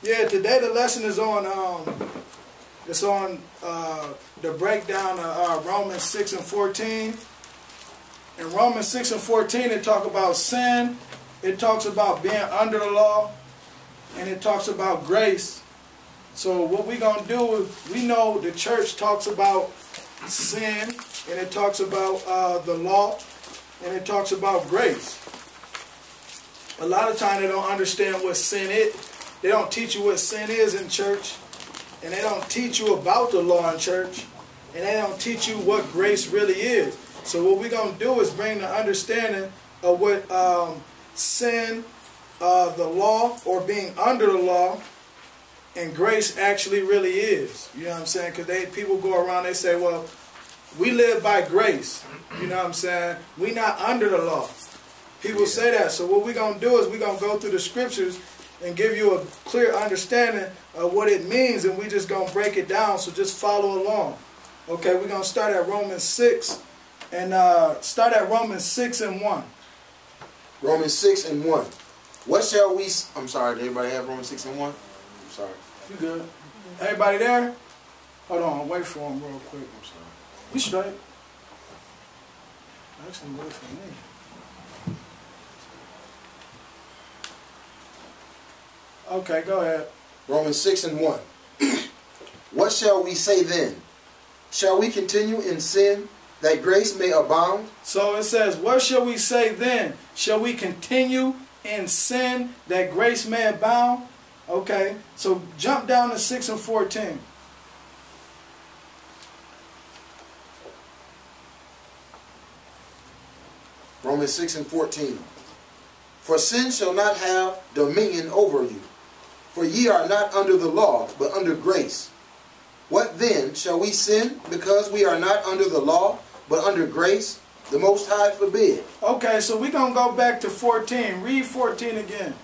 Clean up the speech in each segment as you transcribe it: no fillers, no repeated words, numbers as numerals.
Yeah, today the lesson is on the breakdown of Romans 6 and 14. In Romans 6 and 14 it talks about sin, it talks about being under the law, and it talks about grace. So what we're going to do is, we know the church talks about sin, and it talks about the law, and it talks about grace. A lot of times they don't understand what sin is. They don't teach you what sin is in church, and they don't teach you about the law in church, and they don't teach you what grace really is. So what we're going to do is bring the understanding of what sin, the law, or being under the law, and grace actually really is. You know what I'm saying? Because people go around, they say, well, we live by grace. You know what I'm saying? We're not under the law. People say that. So what we're going to do is we're going to go through the scriptures and give you a clear understanding of what it means, and we're just going to break it down, so just follow along. Okay, we're going to start at Romans 6, and start at Romans 6 and 1. Romans 6 and 1. What shall we... I'm sorry, did everybody have Romans 6 and 1? I'm sorry. You good? Everybody there? Hold on, wait for him real quick. I'm sorry. You straight? Actually, wait for me. Okay, go ahead. Romans 6 and 1. What shall we say then? Shall we continue in sin, that grace may abound? So it says, what shall we say then? Shall we continue in sin, that grace may abound? Okay, so jump down to 6 and 14. Romans 6 and 14. For sin shall not have dominion over you. For ye are not under the law, but under grace. What then? Shall we sin because we are not under the law, but under grace? The Most High forbid. Okay, so we're going to go back to 14. Read 14 again.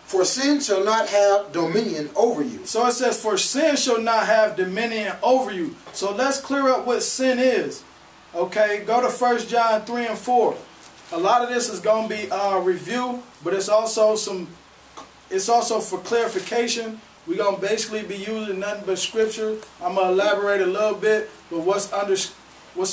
For sin shall not have dominion over you. So it says, for sin shall not have dominion over you. So let's clear up what sin is. Okay, go to 1 John 3 and 4. A lot of this is going to be review, but it's also for clarification. We're going to basically be using nothing but scripture. I'm going to elaborate a little bit, but what's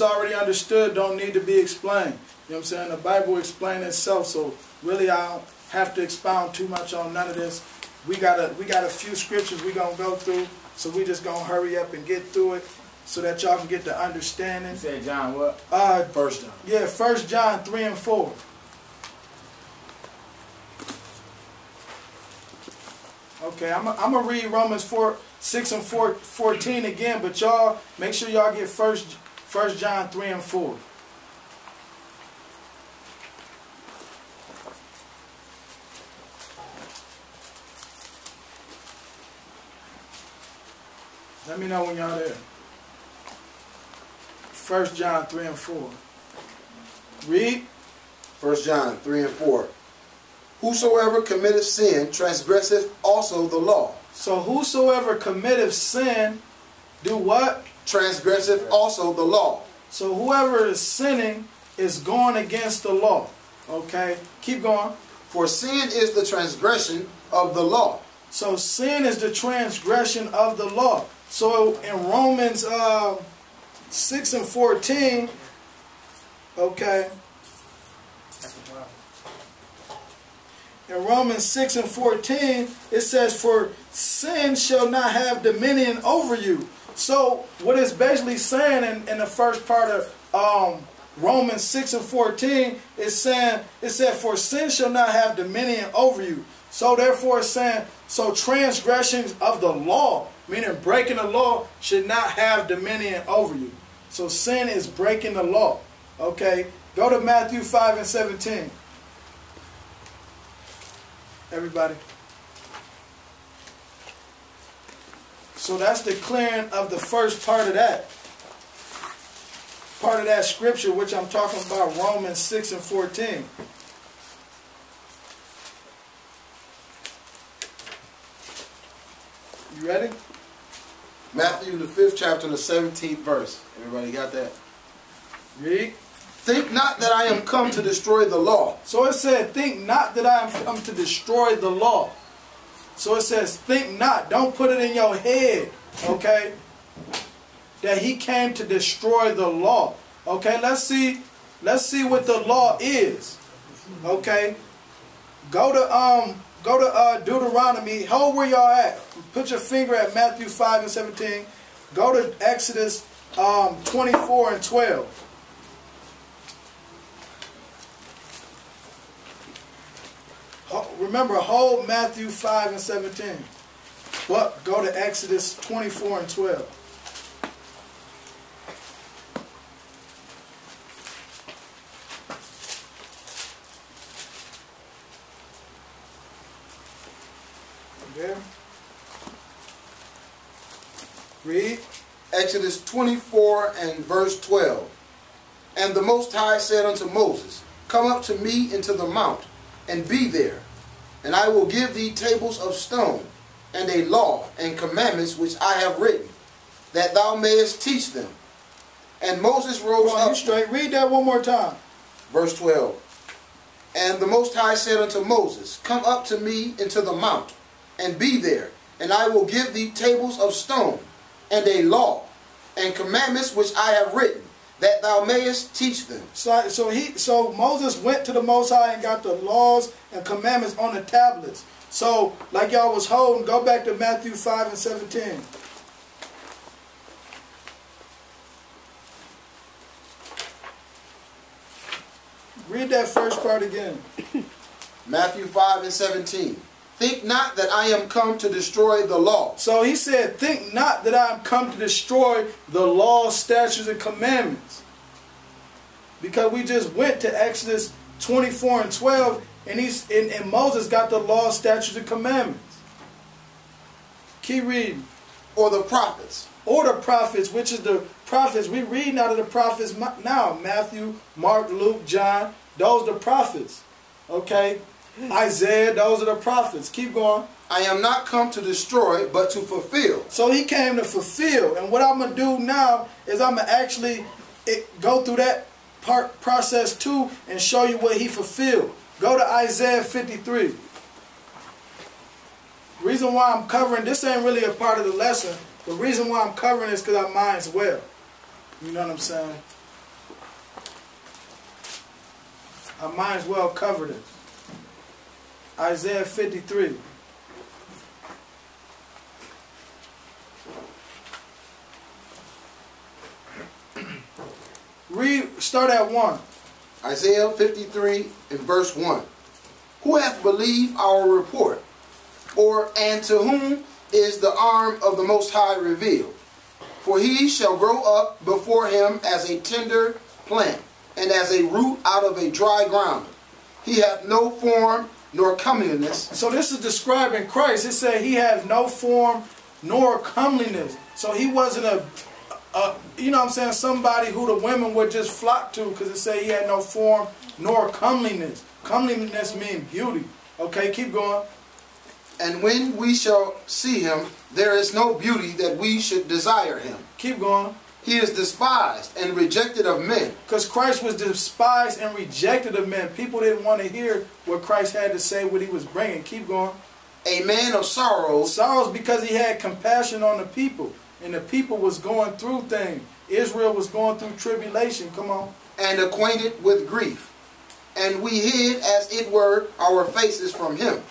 already understood don't need to be explained. You know what I'm saying? The Bible explains itself, so really I don't have to expound too much on none of this. We got a few scriptures we're going to go through, so we just going to hurry up and get through it so that y'all can get the understanding. You said John what? 1 John. Yeah, 1 John 3 and 4. Okay, I'm going to read Romans 6 and 14 again, but y'all, make sure y'all get 1 John 3 and 4. Let me know when y'all there. 1 John 3 and 4. Read. 1 John 3 and 4. Whosoever committeth sin transgresseth also the law. So whosoever committeth sin, do what? Transgresseth also the law. So whoever is sinning is going against the law. Okay, keep going. For sin is the transgression of the law. So sin is the transgression of the law. So in Romans 6 and 14, okay, in Romans 6 and 14, it says, for sin shall not have dominion over you. So what it's basically saying in the first part of Romans 6 and 14, it said, for sin shall not have dominion over you. So therefore it's saying, so transgressions of the law, meaning breaking the law, should not have dominion over you. So sin is breaking the law. Okay, go to Matthew 5 and 17. Everybody. So that's the clearing of the first part of that. Part of that scripture, which I'm talking about, Romans 6 and 14. You ready? Matthew, the 5th chapter, the 17th verse. Everybody got that? Read. Think not that I am come to destroy the law. So it said, think not that I am come to destroy the law. So it says, think not. Don't put it in your head, okay, that he came to destroy the law. Okay, let's see what the law is. Okay, go to Deuteronomy. Hold where y'all at. Put your finger at Matthew 5 and 17. Go to Exodus 24 and 12. Remember, hold Matthew 5 and 17. But go to Exodus 24 and 12. There. Read. Exodus 24 and verse 12. And the Most High said unto Moses, Come up to me into the mount, and be there. And I will give thee tables of stone, and a law and commandments which I have written, that thou mayest teach them. And Moses rose up. Straight. Read that one more time. Verse 12. And the Most High said unto Moses, Come up to me into the mount, and be there. And I will give thee tables of stone, and a law and commandments which I have written, that thou mayest teach them. So Moses went to the Most High and got the laws and commandments on the tablets. So, like y'all was holding, go back to Matthew 5 and 17. Read that first part again. Matthew 5 and 17. Think not that I am come to destroy the law. So he said, think not that I am come to destroy the law, statutes, and commandments. Because we just went to Exodus 24 and 12, and Moses got the law, statutes, and commandments. Keep reading. Or the prophets. Or the prophets, which is the prophets. We're reading out of the prophets now. Matthew, Mark, Luke, John. Those are the prophets. Okay? Isaiah, those are the prophets. Keep going. I am not come to destroy, but to fulfill. So he came to fulfill. And what I'm going to do now is I'm going to actually go through that process too and show you what he fulfilled. Go to Isaiah 53. Reason why I'm covering, this ain't really a part of the lesson. The reason why I'm covering is because our mind's well. You know what I'm saying? Our mind's well covered it. Isaiah 53. Start at 1. Isaiah 53 and verse 1. Who hath believed our report? And to whom is the arm of the Most High revealed? For he shall grow up before him as a tender plant, and as a root out of a dry ground. He hath no form nor comeliness. So this is describing Christ. It said he has no form nor comeliness. So he wasn't you know what I'm saying, somebody who the women would just flock to, because it said he had no form nor comeliness. Comeliness means beauty. Okay, keep going. And when we shall see him, there is no beauty that we should desire him. Keep going. He is despised and rejected of men. Because Christ was despised and rejected of men. People didn't want to hear what Christ had to say, what he was bringing. Keep going. A man of sorrows. Sorrows because he had compassion on the people. And the people was going through things. Israel was going through tribulation. Come on. And acquainted with grief. And we hid, as it were, our faces from him.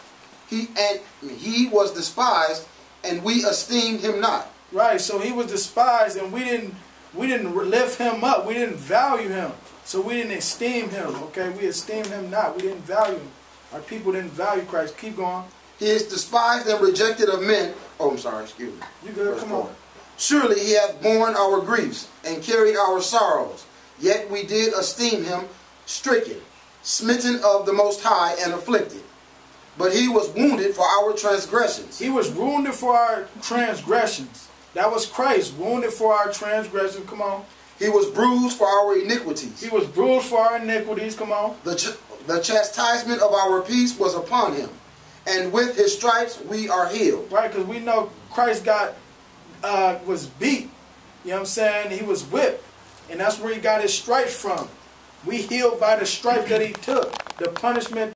He was despised, and we esteemed him not. Right, so he was despised, and we didn't lift him up. We didn't value him. So we didn't esteem him. Okay, we esteemed him not. We didn't value him. Our people didn't value Christ. Keep going. He is despised and rejected of men. Oh, I'm sorry, excuse me. You good, come on. Surely he hath borne our griefs and carried our sorrows. Yet we did esteem him stricken, smitten of the Most High, and afflicted. But he was wounded for our transgressions. He was wounded for our transgressions. That was Christ, wounded for our transgressions. Come on. He was bruised for our iniquities. He was bruised for our iniquities. Come on. The chastisement of our peace was upon him, and with his stripes we are healed. Right, because we know Christ was beat. You know what I'm saying? He was whipped. And that's where he got his stripes from. We healed by the stripes that he took. The punishment